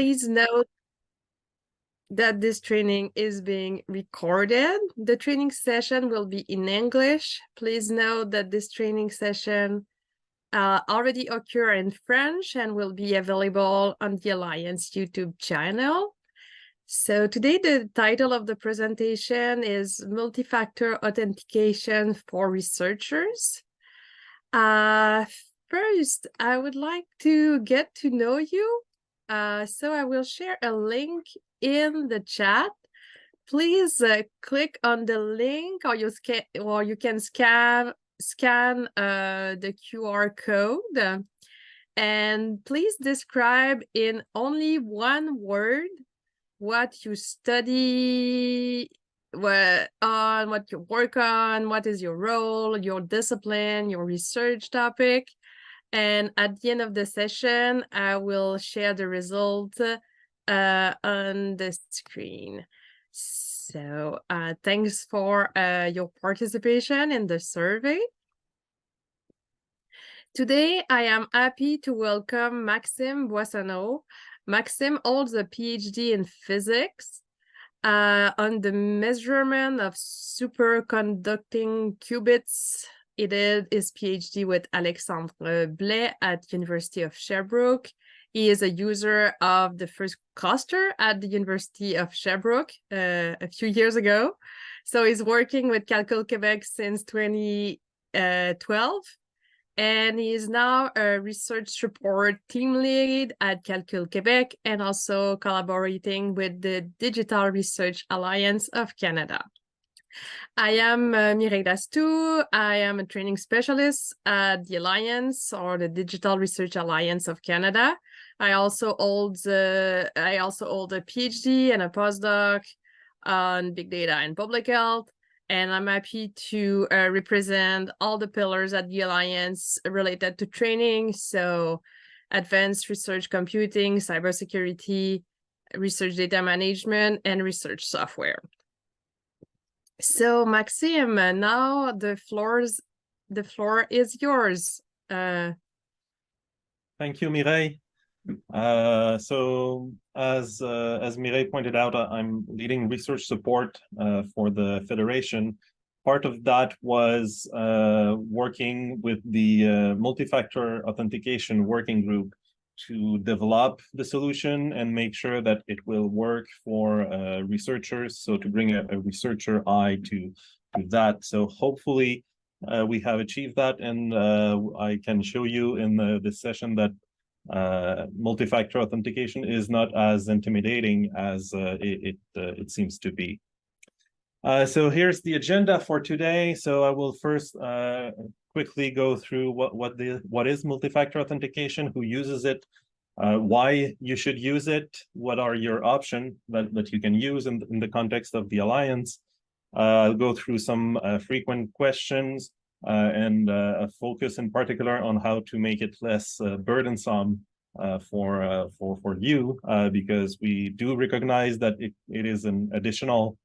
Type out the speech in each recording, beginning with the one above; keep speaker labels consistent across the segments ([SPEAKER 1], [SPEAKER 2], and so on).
[SPEAKER 1] Please note that this training is being recorded. The training session will be in English. Please note that this training session already occurred in French and will be available on the Alliance YouTube channel. So today the title of the presentation is Multifactor Authentication for Researchers. First, I would like to get to know you. So I will share a link in the chat. Please click on the link, or you can scan the QR code, and please describe in only one word what you study, what you work on, what is your role, your discipline, your research topic. And at the end of the session, I will share the result on the screen. So thanks for your participation in the survey. Today, I am happy to welcome Maxime Boissonneault. Maxime holds a PhD in physics on the measurement of superconducting qubits. He did his PhD with Alexandre Blais at University of Sherbrooke. He is a user of the first cluster at the University of Sherbrooke a few years ago. So he's working with Calcul Québec since 2012. And he is now a research support team lead at Calcul Québec and also collaborating with the Digital Research Alliance of Canada. I am Mireille Dastou. I am a training specialist at the Alliance, or the Digital Research Alliance of Canada. I also hold a PhD and a postdoc on big data and public health. And I'm happy to represent all the pillars at the Alliance related to training. So advanced research computing, cybersecurity, research data management, and research software. So Maxime, now the floor is yours.
[SPEAKER 2] Thank you, Mireille. So as Mireille pointed out, I'm leading research support for the Federation. Part of that was working with the multi-factor authentication working group to develop the solution and make sure that it will work for researchers. So to bring a researcher eye to that. So hopefully we have achieved that, and I can show you in this session that multi-factor authentication is not as intimidating as it seems to be. So here's the agenda for today. So I will first quickly go through what is multi-factor authentication, who uses it, why you should use it, what are your options that you can use in the context of the Alliance. I'll go through some frequent questions and a focus in particular on how to make it less burdensome for you, because we do recognize that it is an additional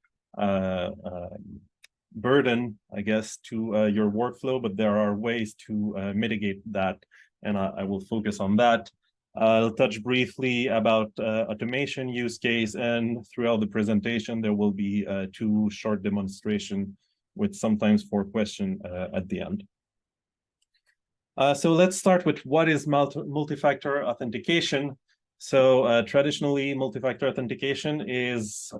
[SPEAKER 2] burden, I guess, to your workflow, but there are ways to mitigate that, and I will focus on that. I'll touch briefly about automation use case, and throughout the presentation there will be 2 short demonstrations with sometimes 4 questions at the end. So let's start with what is multi-factor authentication. So traditionally, multi-factor authentication is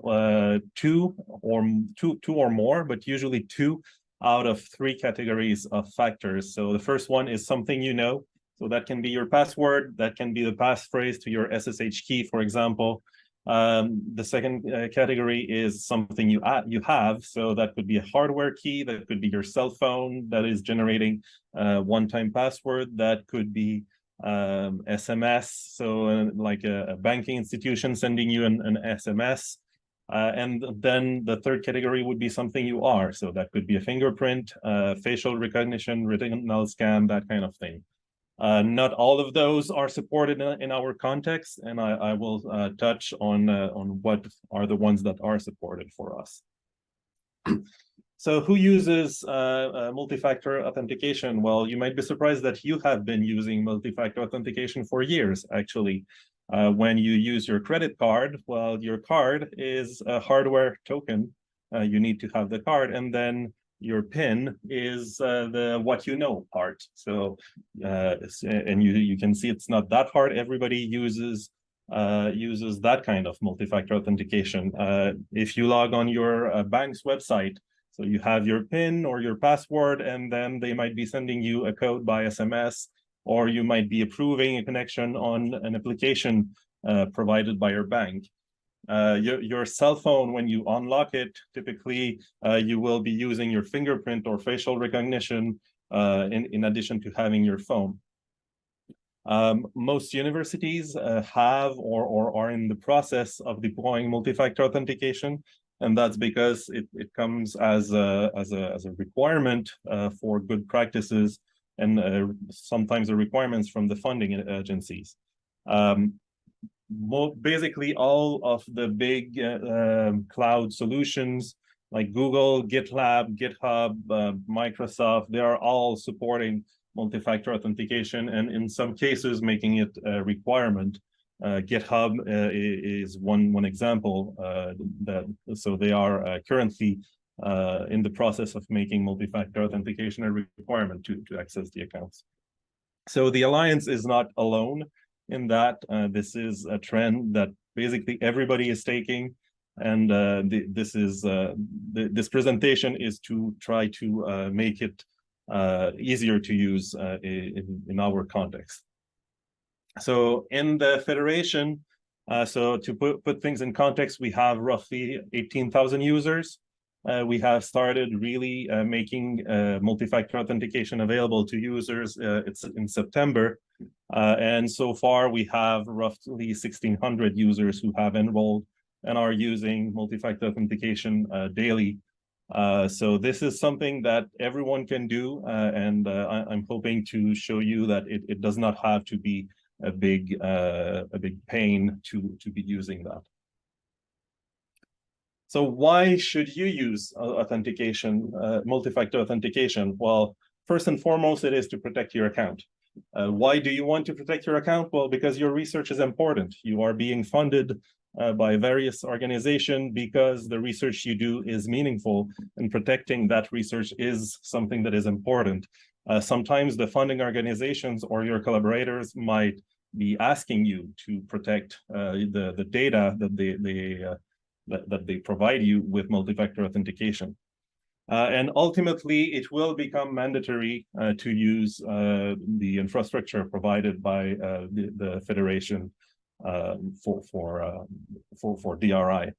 [SPEAKER 2] 2 or more, but usually 2 out of 3 categories of factors. So the first one is something you know. So that can be your password, that can be the passphrase to your SSH key, for example. The second category is something you have. So that could be a hardware key, that could be your cell phone that is generating one-time password, that could be SMS, so like a banking institution sending you an SMS. And then the third category would be something you are. So that could be a fingerprint, facial recognition, retinal scan, that kind of thing. Not all of those are supported in our context, and I will touch on what are the ones that are supported for us. So who uses multi-factor authentication? Well, you might be surprised that you have been using multi-factor authentication for years, actually. When you use your credit card, well, your card is a hardware token. You need to have the card, and then your PIN is the what you know part. So, and you can see it's not that hard. Everybody uses that kind of multi-factor authentication. If you log on your bank's website, so you have your PIN or your password, and then they might be sending you a code by SMS, or you might be approving a connection on an application provided by your bank. Your cell phone, when you unlock it, typically you will be using your fingerprint or facial recognition in addition to having your phone. Most universities have or are in the process of deploying multi-factor authentication, and that's because it comes as a requirement for good practices, and sometimes the requirements from the funding agencies. Basically, all of the big cloud solutions like Google, GitLab, GitHub, Microsoft, they are all supporting multi-factor authentication, and in some cases making it a requirement. GitHub is one example. So they are currently in the process of making multi-factor authentication a requirement to access the accounts. So the Alliance is not alone in that. This is a trend that basically everybody is taking, and this presentation is to try to make it easier to use in our context. So in the Federation, so to put things in context, we have roughly 18,000 users. We have started really making multi-factor authentication available to users. It's in September. And so far, we have roughly 1,600 users who have enrolled and are using multi-factor authentication daily. So this is something that everyone can do, and I'm hoping to show you that it does not have to be a big pain to be using that. So why should you use authentication, multi-factor authentication? Well, first and foremost, it is to protect your account. Why do you want to protect your account? Well, because your research is important. You are being funded by various organizations because the research you do is meaningful, and protecting that research is something that is important. Sometimes the funding organizations or your collaborators might be asking you to protect the data that they provide you with multi-factor authentication. And ultimately, it will become mandatory to use the infrastructure provided by the Federation for DRI.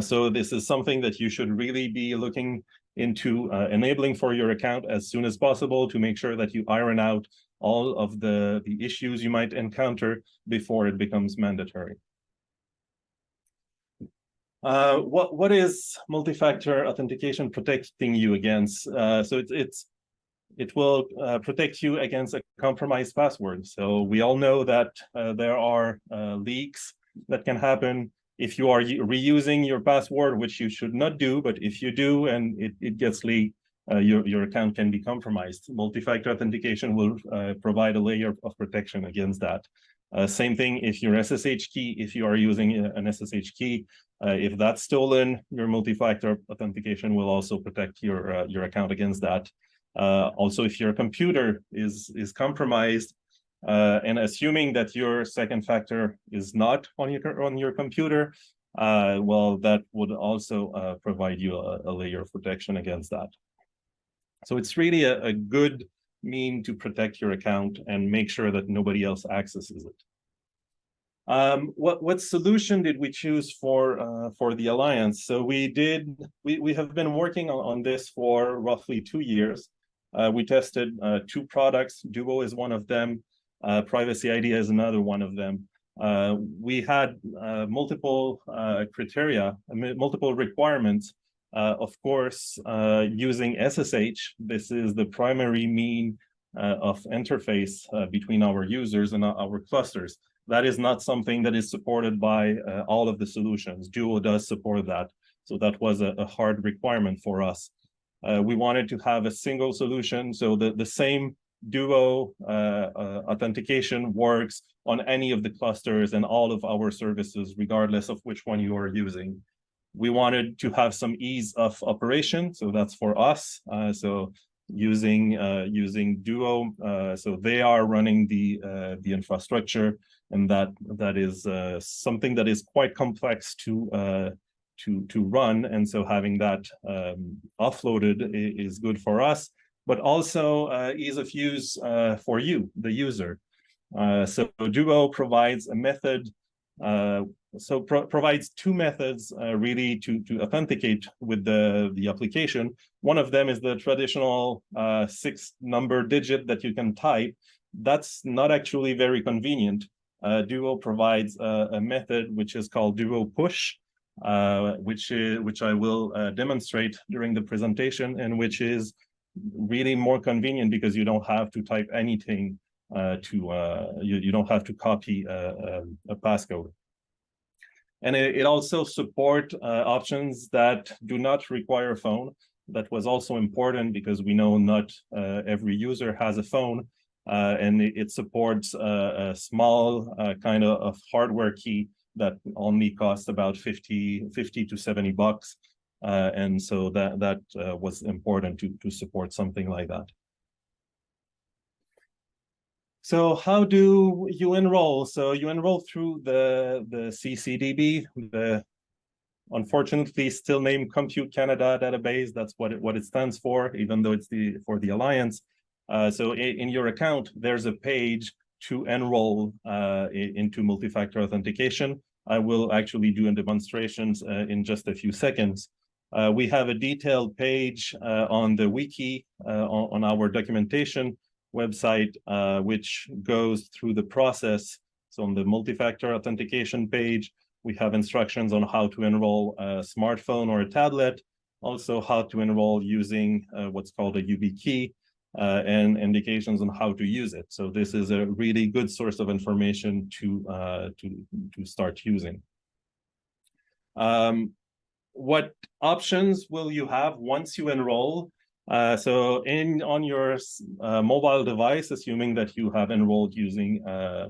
[SPEAKER 2] So this is something that you should really be looking into enabling for your account as soon as possible, to make sure that you iron out all of the issues you might encounter before it becomes mandatory. What is multi-factor authentication protecting you against? So it will protect you against a compromised password. So we all know that there are leaks that can happen if you are reusing your password, which you should not do, but if you do and it gets leaked, your account can be compromised. Multi-factor authentication will provide a layer of protection against that. Same thing if your SSH key, if you are using an SSH key, if that's stolen, your multi-factor authentication will also protect your account against that. Also, if your computer is compromised, and assuming that your second factor is not on your computer, well, that would also provide you a layer of protection against that. So it's really a good mean to protect your account and make sure that nobody else accesses it. What solution did we choose for the Alliance? So we have been working on this for roughly 2 years. We tested 2 products. Duo is one of them. Privacy ID is another one of them. We had multiple criteria, multiple requirements. Of course, using SSH, this is the primary mean of interface between our users and our clusters. That is not something that is supported by all of the solutions. Duo does support that. So that was a hard requirement for us. We wanted to have a single solution, so the same Duo authentication works on any of the clusters and all of our services, regardless of which one you are using. We wanted to have some ease of operation, so that's for us. So using Duo, so they are running the infrastructure, and that is something that is quite complex to run, and so having that offloaded is good for us, but also ease of use for you, the user. So Duo provides a method, provides two methods really to authenticate with the application. One of them is the traditional 6-number digit that you can type. That's not actually very convenient. Duo provides a method which is called Duo Push, which I will demonstrate during the presentation, and which is really more convenient because you don't have to type anything you don't have to copy a passcode. And it also supports options that do not require a phone. That was also important because we know not every user has a phone, and it supports a small kind of hardware key that only costs about 50 to 70 bucks. And so that was important to support something like that. So how do you enroll? So you enroll through the CCDB, the unfortunately still named Compute Canada database. That's what it stands for, even though it's for the Alliance. So in your account, there's a page to enroll into multi-factor authentication. I will actually do a demonstrations in just a few seconds. We have a detailed page on the wiki on our documentation website, which goes through the process. So on the multi-factor authentication page, we have instructions on how to enroll a smartphone or a tablet, also how to enroll using what's called a YubiKey, and indications on how to use it. So this is a really good source of information to start using. What options will you have once you enroll? So on your mobile device, assuming that you have enrolled using a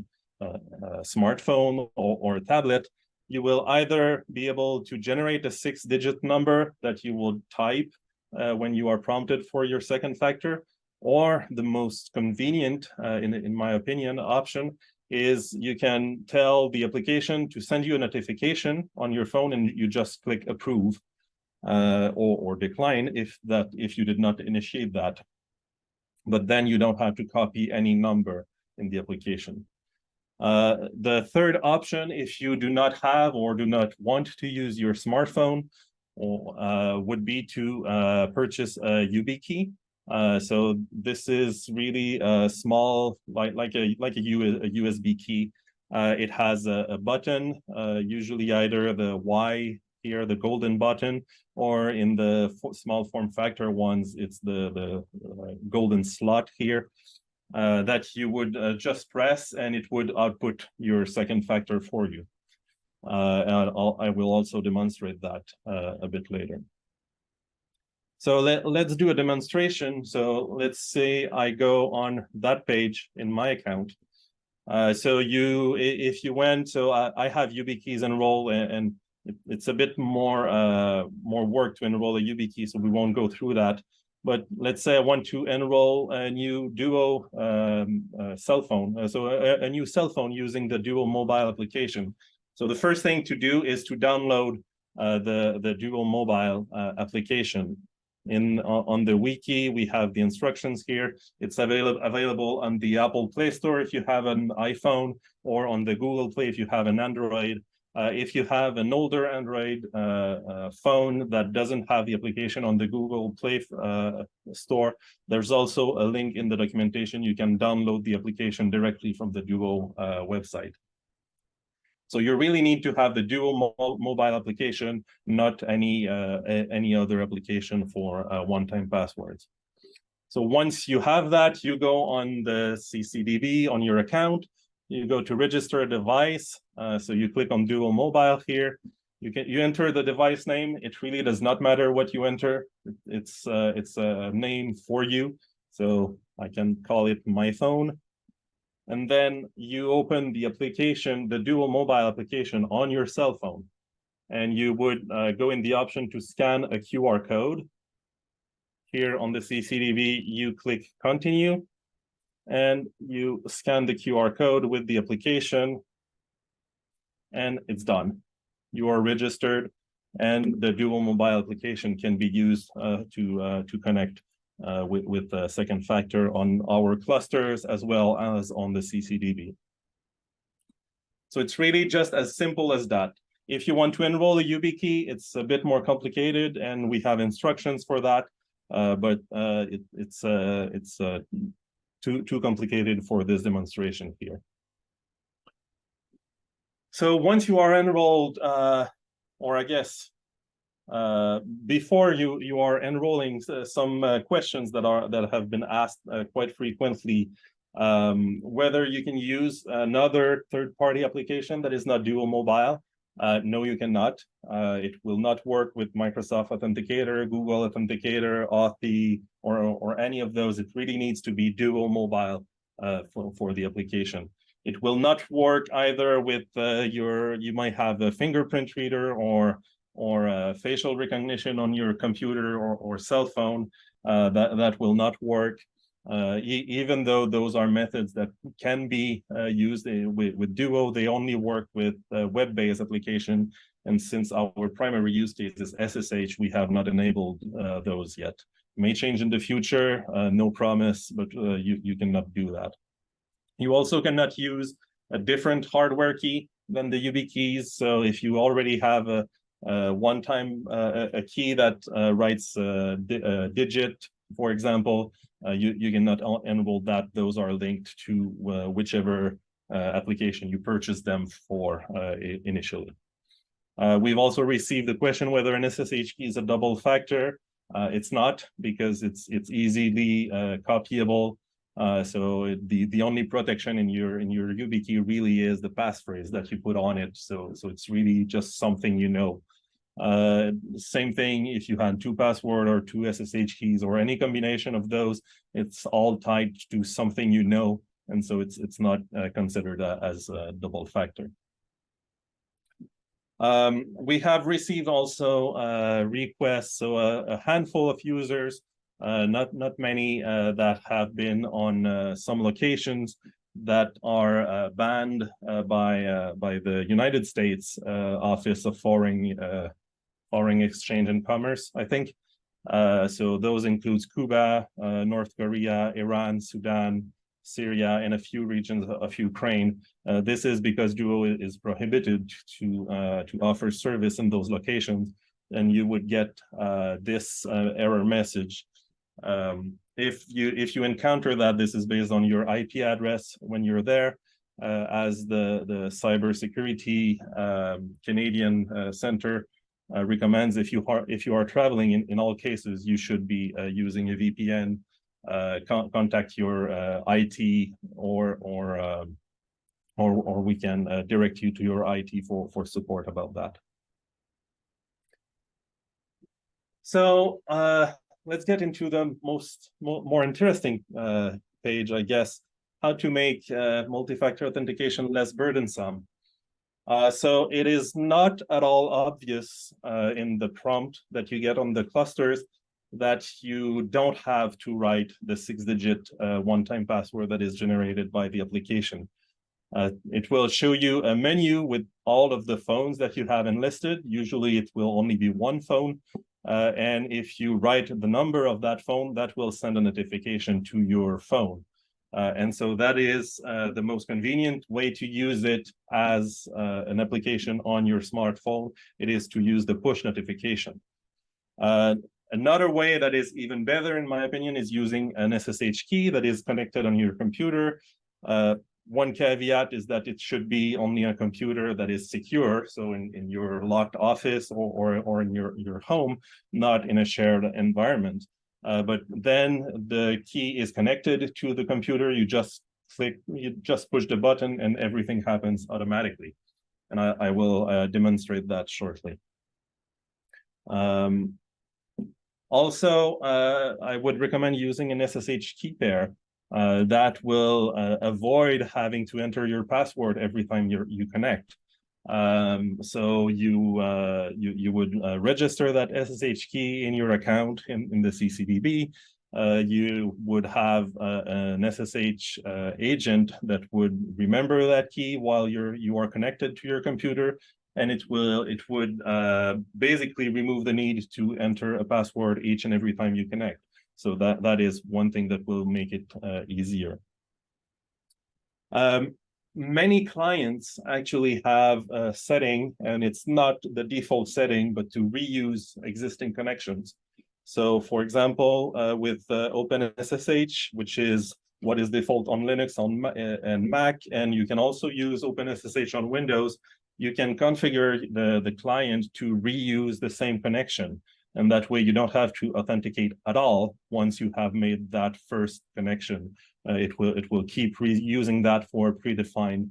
[SPEAKER 2] smartphone or a tablet, you will either be able to generate a 6-digit number that you will type when you are prompted for your second factor, or the most convenient, in my opinion, option is you can tell the application to send you a notification on your phone, and you just click approve. Or decline if you did not initiate that, but then you don't have to copy any number in the application. The third option, if you do not have or do not want to use your smartphone, would be to purchase a YubiKey. So this is really a small, like a USB key. It has a button, usually either the Y here, the golden button, or in the small form factor ones, it's the golden slot here, that you would just press and it would output your second factor for you. And I will also demonstrate that a bit later. So let's do a demonstration. So let's say I go on that page in my account. So if you went, so I have YubiKeys enroll, and it's a bit more work to enroll a YubiKey, so we won't go through that. But let's say I want to enroll a new Duo cell phone, so a new cell phone using the Duo mobile application. So the first thing to do is to download the Duo mobile application. On the wiki, we have the instructions here. It's available on the Apple Play Store if you have an iPhone, or on the Google Play if you have an Android. If you have an older Android phone that doesn't have the application on the Google Play Store, there's also a link in the documentation. You can download the application directly from the Duo website. So you really need to have the Duo mobile application, not any other application for one-time passwords. So once you have that, you go on the CCDB on your account. You go to register a device. So you click on Duo Mobile here. You enter the device name. It really does not matter what you enter. It's a name for you. So I can call it my phone. And then you open the application, the dual mobile application on your cell phone. And you would go in the option to scan a QR code. Here on the CCTV, you click continue and you scan the QR code with the application and it's done. You are registered and the dual mobile application can be used to connect with the second factor on our clusters as well as on the CCTV. So it's really just as simple as that. If you want to enroll a YubiKey, it's a bit more complicated and we have instructions for that, but it's too complicated for this demonstration here. So once you are enrolled, or I guess before you are enrolling, some questions that have been asked quite frequently, whether you can use another third-party application that is not dual mobile. No, you cannot. It will not work with Microsoft Authenticator, Google Authenticator, Authy, or any of those. It really needs to be dual mobile for the application. It will not work either with you might have a fingerprint reader or facial recognition on your computer or cell phone. That will not work. Even though those are methods that can be used with Duo, they only work with web-based application. And since our primary use case is SSH, we have not enabled those yet. May change in the future, no promise, but you cannot do that. You also cannot use a different hardware key than the YubiKeys. So if you already have a one-time a key that writes a digit, for example, you cannot enroll that. Those are linked to whichever application you purchased them for initially. We've also received the question whether an SSH key is a double factor. It's not, because it's easily copyable. So the only protection in your YubiKey really is the passphrase that you put on it. So it's really just something you know. Same thing if you had 2 password or 2 SSH keys or any combination of those, it's all tied to something you know, and so it's not considered as a double factor. We have received also requests, so a handful of users, not many, that have been on some locations that are banned by the United States Office of Foreign Exchange and Commerce, I think. So those includes Cuba, North Korea, Iran, Sudan, Syria, and a few regions of Ukraine. This is because Duo is prohibited to offer service in those locations, and you would get this error message. If you encounter that, this is based on your IP address when you're there, as the Cybersecurity Canadian Center recommends, if you are traveling, in all cases you should be using a VPN. Contact your IT or we can direct you to your IT for support about that. So let's get into the more interesting page, I guess, how to make multi-factor authentication less burdensome. So it is not at all obvious in the prompt that you get on the clusters that you don't have to write the 6-digit one-time password that is generated by the application. It will show you a menu with all of the phones that you have enlisted. Usually it will only be one phone. And if you write the number of that phone, that will send a notification to your phone. And so that is the most convenient way to use it as an application on your smartphone. It is to use the push notification. Another way that is even better, in my opinion, is using an SSH key that is connected on your computer. One caveat is that it should be only a computer that is secure, so in your locked office or in your home, not in a shared environment. But then the key is connected to the computer. You just push the button and everything happens automatically. And I will demonstrate that shortly. Also, I would recommend using an SSH key pair. That will avoid having to enter your password every time you connect. So you would register that SSH key in your account in the CCDB. You would have an SSH agent that would remember that key while you are connected to your computer, and it would basically remove the need to enter a password each and every time you connect. So that is one thing that will make it easier. Many clients actually have a setting, and it's not the default setting, but to reuse existing connections. So for example, with OpenSSH, which is what is default on Linux and Mac, and you can also use OpenSSH on Windows, you can configure the client to reuse the same connection. And that way you don't have to authenticate at all once you have made that first connection. It will keep reusing that for a predefined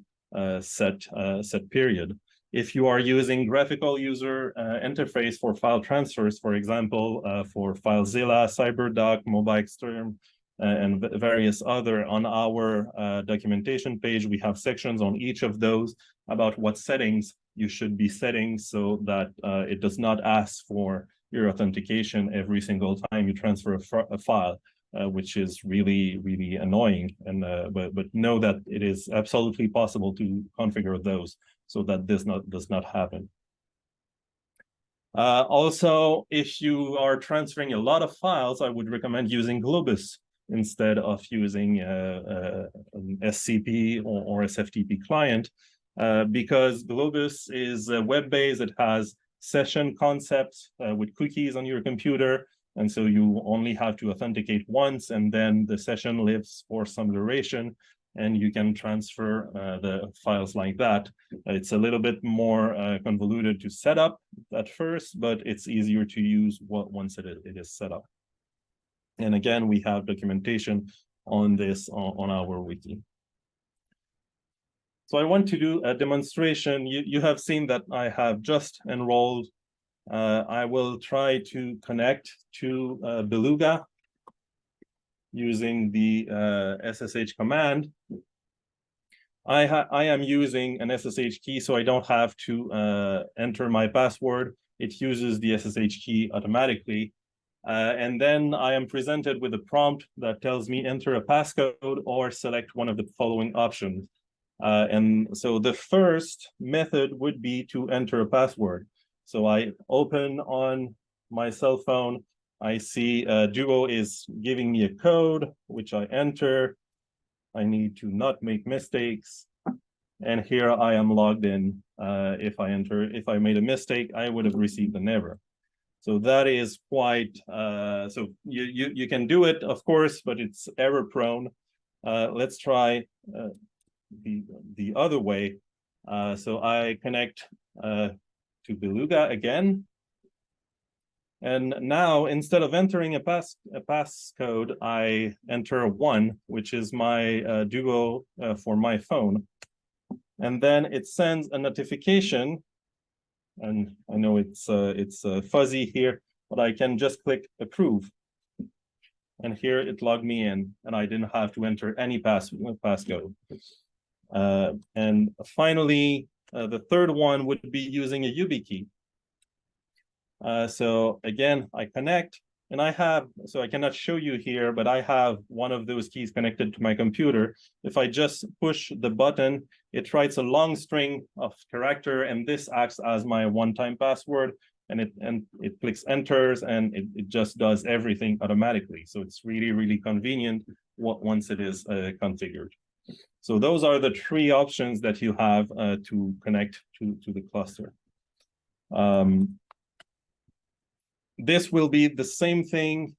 [SPEAKER 2] set period. If you are using graphical user interface for file transfers, for example, for FileZilla, CyberDoc, MobiXterm, and various other, on our documentation page, we have sections on each of those about what settings you should be setting so that it does not ask for your authentication every single time you transfer a file, which is really, really annoying. And but know that it is absolutely possible to configure those so that this does not happen. Also, if you are transferring a lot of files, I would recommend using Globus instead of using an SCP or SFTP client, because Globus is web-based. It has session concepts with cookies on your computer, and so you only have to authenticate once, and then the session lives for some duration, and you can transfer the files like that. It's a little bit more convoluted to set up at first, but it's easier to use once it is set up. And again, we have documentation on this on our wiki. So I want to do a demonstration. You have seen that I have just enrolled. I will try to connect to Beluga using the SSH command. I am using an SSH key, so I don't have to enter my password. It uses the SSH key automatically. And then I am presented with a prompt that tells me enter a passcode or select one of the following options. And so the first method would be to enter a password. So I open on my cell phone. I see Duo is giving me a code, which I enter. I need to not make mistakes. And here I am logged in. If I made a mistake, I would have received an error. So that is quite, so you can do it, of course, but it's error prone. Let's try the other way. So I connect to Beluga again. And now, instead of entering a passcode, I enter 1, which is my Duo for my phone. And then it sends a notification. And I know it's fuzzy here, but I can just click approve. And here it logged me in, and I didn't have to enter any passcode. And finally, the third one would be using a YubiKey. So again, I connect, and so I cannot show you here, but I have one of those keys connected to my computer. If I just push the button, it writes a long string of character, and this acts as my one-time password, and it clicks enters, and it just does everything automatically. So it's really, really convenient once it is configured. So those are the 3 options that you have to connect to the cluster. This will be the same thing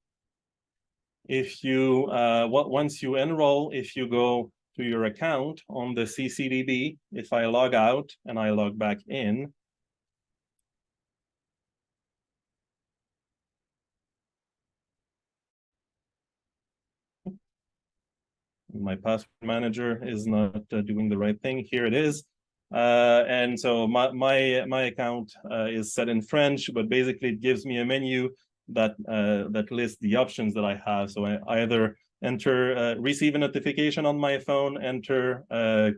[SPEAKER 2] if you, once you enroll, if you go to your account on the CCDB, if I log out and I log back in, my password manager is not doing the right thing. Here it is. And so my account is set in French, but basically it gives me a menu that lists the options that I have. So I either receive a notification on my phone, enter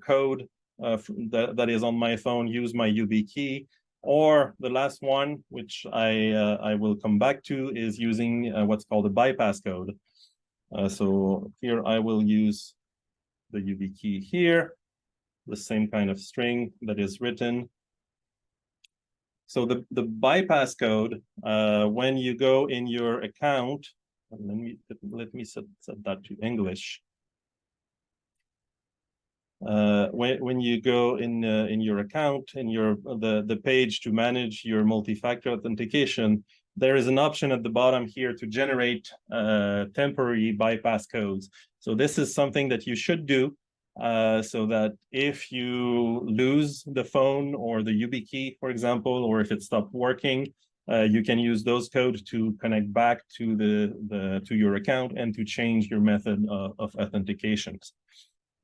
[SPEAKER 2] code that is on my phone, use my YubiKey, or the last one, which I will come back to, is using what's called a bypass code. So here I will use the YubiKey here, the same kind of string that is written. So the bypass code, when you go in your account, let me set that to English. When you go in your account, in the page to manage your multi-factor authentication, there is an option at the bottom here to generate temporary bypass codes. So this is something that you should do, so that if you lose the phone or the YubiKey, for example, or if it stopped working, you can use those codes to connect back to your account and to change your method of authentication.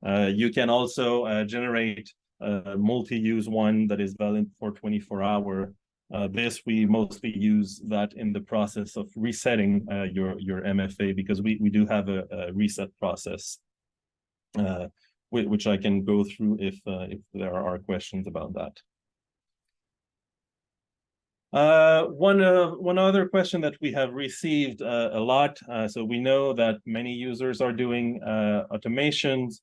[SPEAKER 2] You can also generate a multi-use one that is valid for 24 hours. This, we mostly use that in the process of resetting your MFA, because we do have a reset process, which I can go through if there are questions about that. One other question that we have received a lot, so we know that many users are doing automations.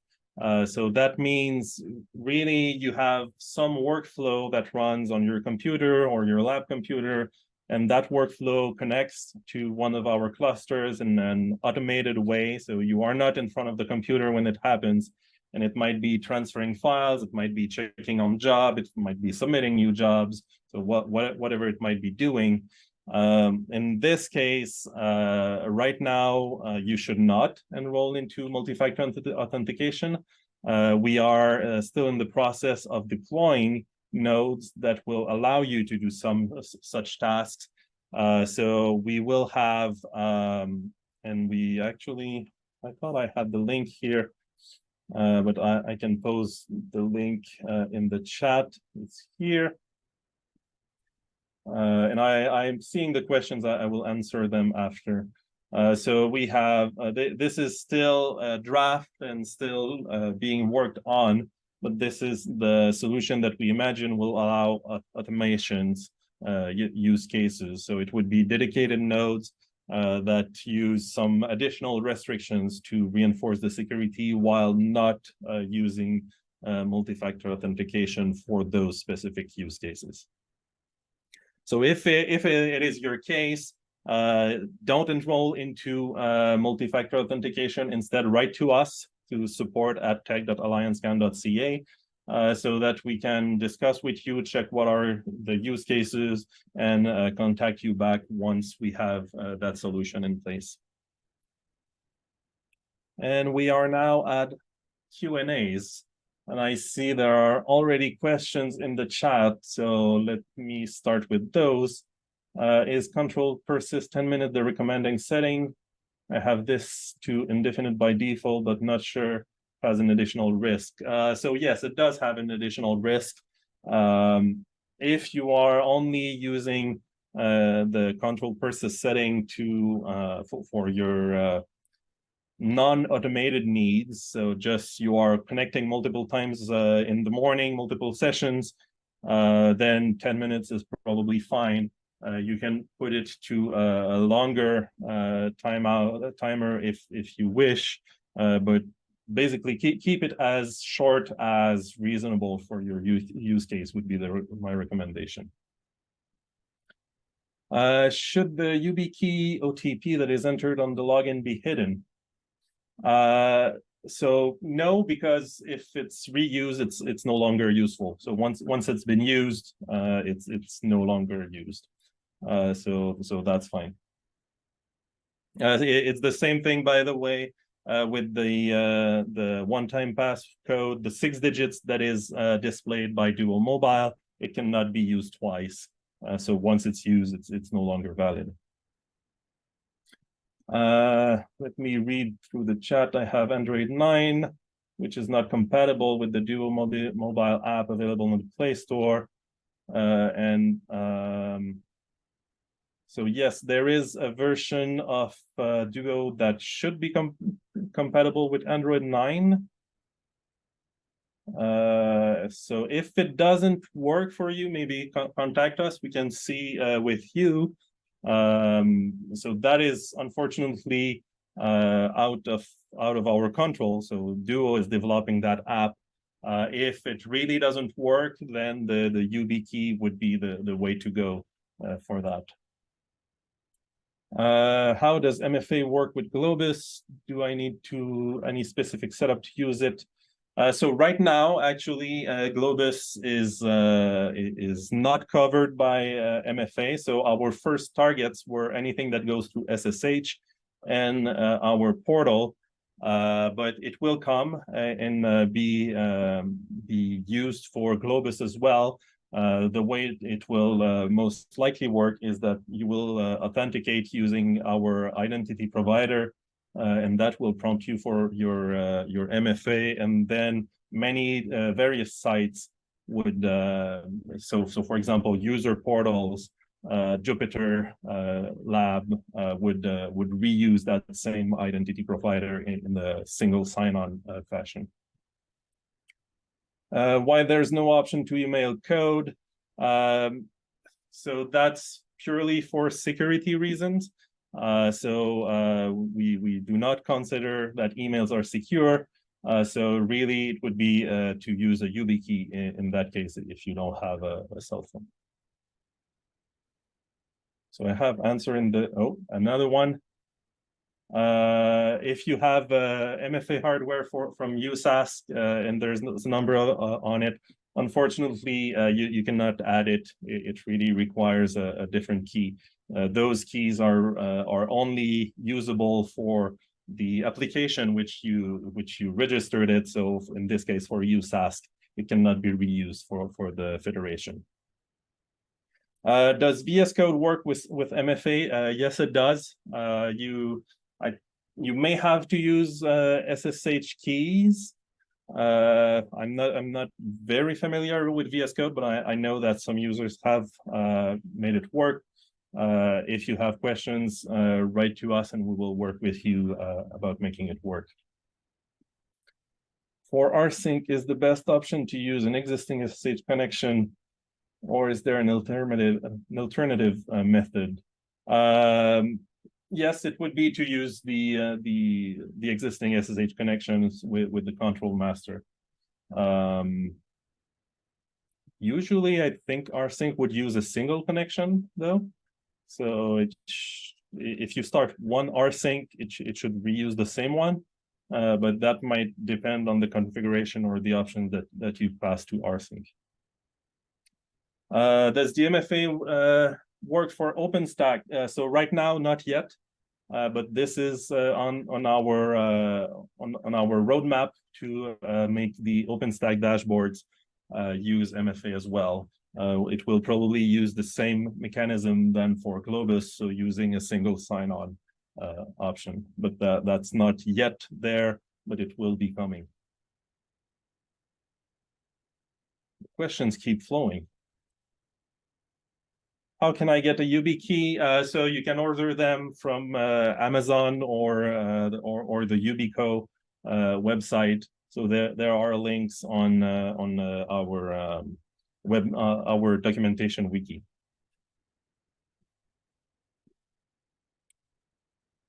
[SPEAKER 2] So that means really you have some workflow that runs on your computer or your lab computer, and that workflow connects to one of our clusters in an automated way. So you are not in front of the computer when it happens, and it might be transferring files, it might be checking on job, it might be submitting new jobs, so whatever it might be doing. In this case, right now, you should not enroll into multi-factor authentication. We are still in the process of deploying nodes that will allow you to do some such tasks. So we will have, and we actually, I thought I had the link here, but I can post the link in the chat. It's here. And I'm seeing the questions. I will answer them after. So we have, this is still a draft and still being worked on, but this is the solution that we imagine will allow automations use cases. So it would be dedicated nodes that use some additional restrictions to reinforce the security while not using multi-factor authentication for those specific use cases. So if it is your case, don't enroll into multi-factor authentication. Instead, write to us to support@tech.alliancecount.ca so that we can discuss with you, check what are the use cases, and contact you back once we have that solution in place. And we are now at Q&As. And I see there are already questions in the chat, so let me start with those. Is control persist 10 minutes the recommending setting? I have this to indefinite by default, but not sure if it has an additional risk. So yes, it does have an additional risk. If you are only using the control persist setting to for your non-automated needs, so just you are connecting multiple times in the morning, multiple sessions, then 10 minutes is probably fine. You can put it to a longer timer if you wish, but basically keep it as short as reasonable for your use case would be my recommendation. Should the YubiKey OTP that is entered on the login be hidden? So no, because if it's reused, it's no longer useful. So once it's been used, it's no longer used. So that's fine. It's the same thing, by the way, with the one-time passcode, the 6 digits that is displayed by Duo Mobile. It cannot be used twice. So once it's used, it's no longer valid. Let me read through the chat. I have Android 9, which is not compatible with the Duo mobile app available in the Play Store. So yes, there is a version of Duo that should be compatible with Android 9. So if it doesn't work for you, maybe contact us. We can see with you. So that is unfortunately out of our control. So Duo is developing that app. If it really doesn't work, then the YubiKey would be the way to go for that. How does MFA work with Globus? Do I need any specific setup to use it? So right now, actually, Globus is not covered by MFA. So our first targets were anything that goes through SSH and our portal, but it will come and be used for Globus as well. The way it will most likely work is that you will authenticate using our identity provider, and that will prompt you for your MFA, and then many various sites would so for example, user portals, Jupyter Lab would reuse that same identity provider in the single sign-on fashion. Why there's no option to email code? So that's purely for security reasons. We do not consider that emails are secure. So really, it would be to use a YubiKey in that case if you don't have a cell phone. So I have answer in the another one. If you have MFA hardware from USask and there's a number on it, unfortunately, you cannot add it. It really requires a different key. Those keys are only usable for the application which you registered it. So in this case, for USask, it cannot be reused for the federation. Does VS Code work with MFA? Yes, it does. You may have to use SSH keys. I'm not very familiar with VS Code, but I know that some users have made it work. If you have questions, write to us and we will work with you about making it work. For rsync, is the best option to use an existing SSH connection, or is there an alternative method? Yes, it would be to use the existing SSH connections with the control master. Usually, I think rsync would use a single connection, though. So if you start one rsync, it should reuse the same one, but that might depend on the configuration or the option that you pass to rsync. Does the MFA work for OpenStack? So right now, not yet, but this is on our roadmap to make the OpenStack dashboards use MFA as well. It will probably use the same mechanism than for Globus, so using a single sign-on option, but that's not yet there, but it will be coming. Questions keep flowing. How can I get a YubiKey? So you can order them from Amazon or the Yubico website. So there are links on our our documentation wiki.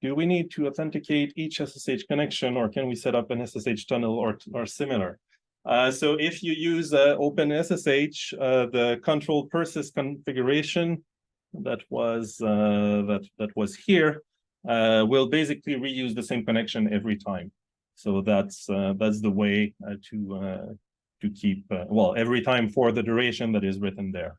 [SPEAKER 2] Do we need to authenticate each SSH connection, or can we set up an SSH tunnel or similar? So if you use OpenSSH, the control persist configuration that was here will basically reuse the same connection every time. So that's the way to keep well, every time for the duration that is written there.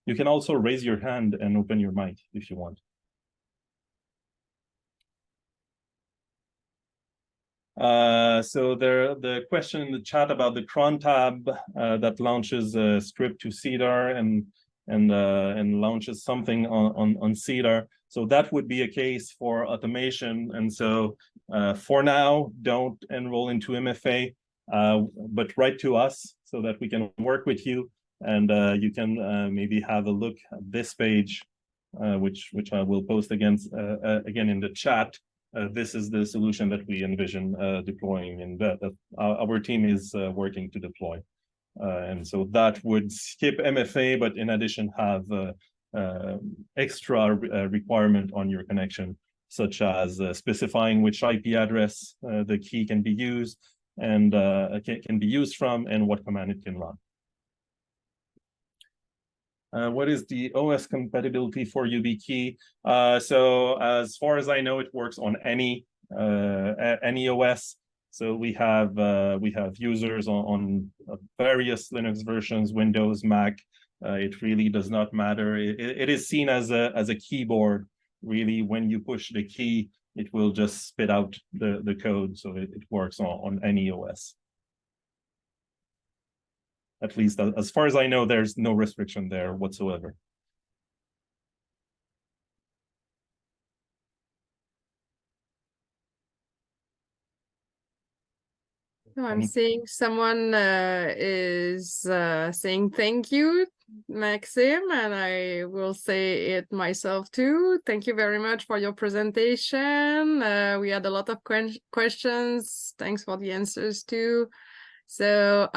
[SPEAKER 2] You can also raise your hand and open your mic if you want. So the question in the chat about the cron tab that launches a script to CEDAR and launches something on CEDAR. So that would be a case for automation. And so for now, don't enroll into MFA. but write to us so that we can work with you, and you can maybe have a look at this page, which I will post again in the chat. This is the solution that we envision deploying, and that our team is working to deploy. And so that would skip MFA, but in addition have extra requirement on your connection, such as specifying which IP address the key can be used and can be used from, and what command it can run. What is the OS compatibility for YubiKey? So as far as I know, it works on any OS. So we have users on various Linux versions, Windows, Mac. It really does not matter. It is seen as a keyboard. Really, when you push the key, it will just spit out the code. So it works on any OS. At least as far as I know, there's no restriction there whatsoever.
[SPEAKER 1] No, I'm seeing someone is saying thank you, Maxime, and I will say it myself too. Thank you very much for your presentation. We had a lot of questions. Thanks for the answers too. So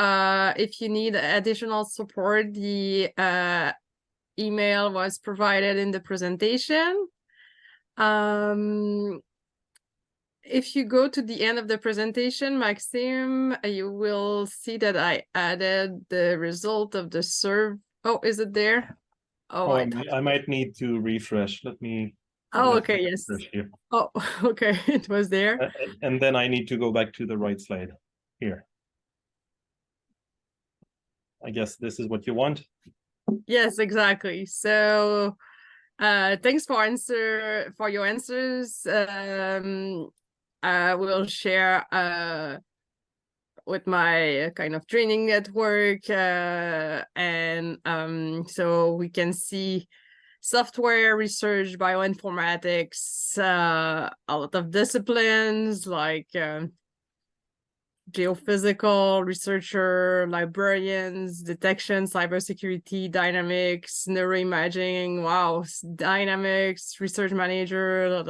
[SPEAKER 1] if you need additional support, the email was provided in the presentation. If you go to the end of the presentation, Maxime, you will see that I added the result of the survey. Oh, is it there? Oh,
[SPEAKER 2] I might need to refresh. Let me.
[SPEAKER 1] Oh, okay, yes.
[SPEAKER 2] Here.
[SPEAKER 1] Oh, okay, it was there.
[SPEAKER 2] And then I need to go back to the right slide here. I guess this is what you want.
[SPEAKER 1] Yes, exactly. So thanks for your answers. I will share with my kind of training network, and so we can see software research, bioinformatics, a lot of disciplines like geophysical researcher, librarians, detection, cybersecurity, dynamics, neuroimaging, wow, dynamics, research manager,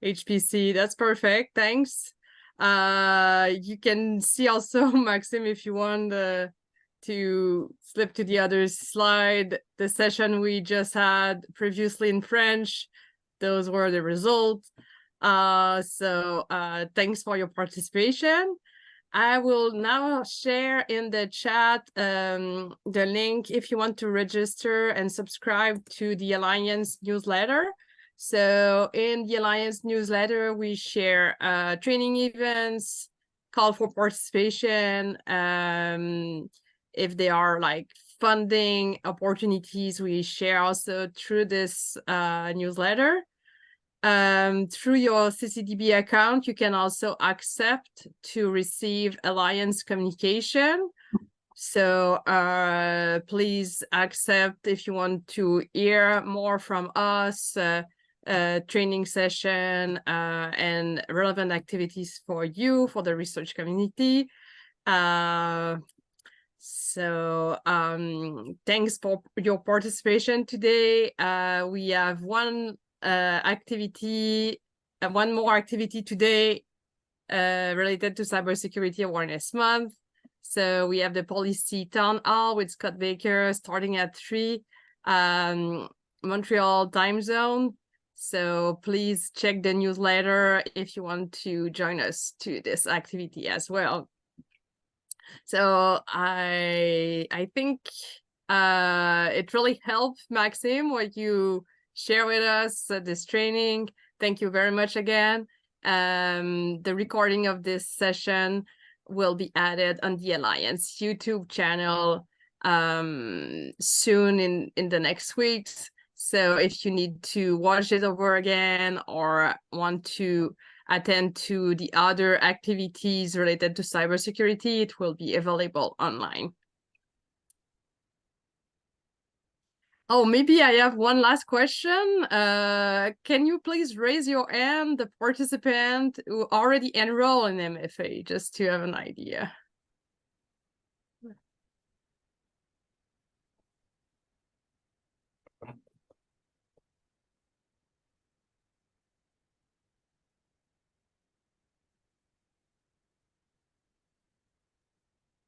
[SPEAKER 1] HPC. That's perfect. Thanks. You can see also, Maxime, if you want to flip to the other slide, the session we just had previously in French, those were the results. So thanks for your participation. I will now share in the chat the link if you want to register and subscribe to the Alliance newsletter. So in the Alliance newsletter, we share training events, call for participation. If there are like funding opportunities, we share also through this newsletter. Through your CCDB account, you can also accept to receive Alliance communication. So please accept if you want to hear more from us, training session, and relevant activities for you, for the research community. So thanks for your participation today. We have one more activity today related to Cybersecurity Awareness Month. So we have the policy town hall with Scott Baker starting at 3 Montreal time zone. So please check the newsletter if you want to join us to this activity as well. So I think it really helped, Maxime, what you share with us this training. Thank you very much again. The recording of this session will be added on the Alliance YouTube channel soon in the next weeks. So if you need to watch it over again or want to attend to the other activities related to cybersecurity, it will be available online. Oh, maybe I have one last question. Can you please raise your hand, the participant who already enrolled in MFA, just to have an idea?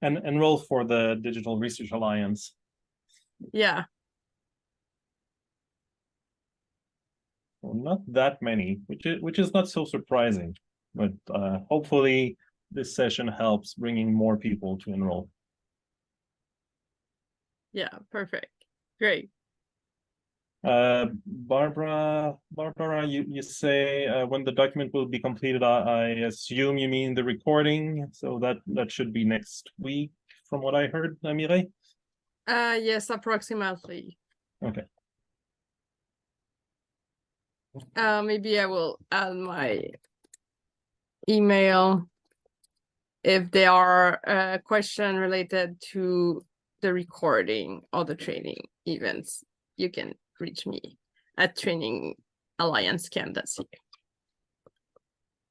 [SPEAKER 2] And enroll for the Digital Research Alliance.
[SPEAKER 1] Yeah.
[SPEAKER 2] Well, not that many, which is not so surprising, but hopefully this session helps bringing more people to enroll.
[SPEAKER 1] Yeah, perfect. Great.
[SPEAKER 2] Barbara, you say when the document will be completed, I assume you mean the recording, so that should be next week, from what I heard, Amire?
[SPEAKER 1] Yes, approximately.
[SPEAKER 2] Okay.
[SPEAKER 1] Maybe I will add my email if there are questions related to the recording or the training events. You can reach me at trainingalliancecam.ca.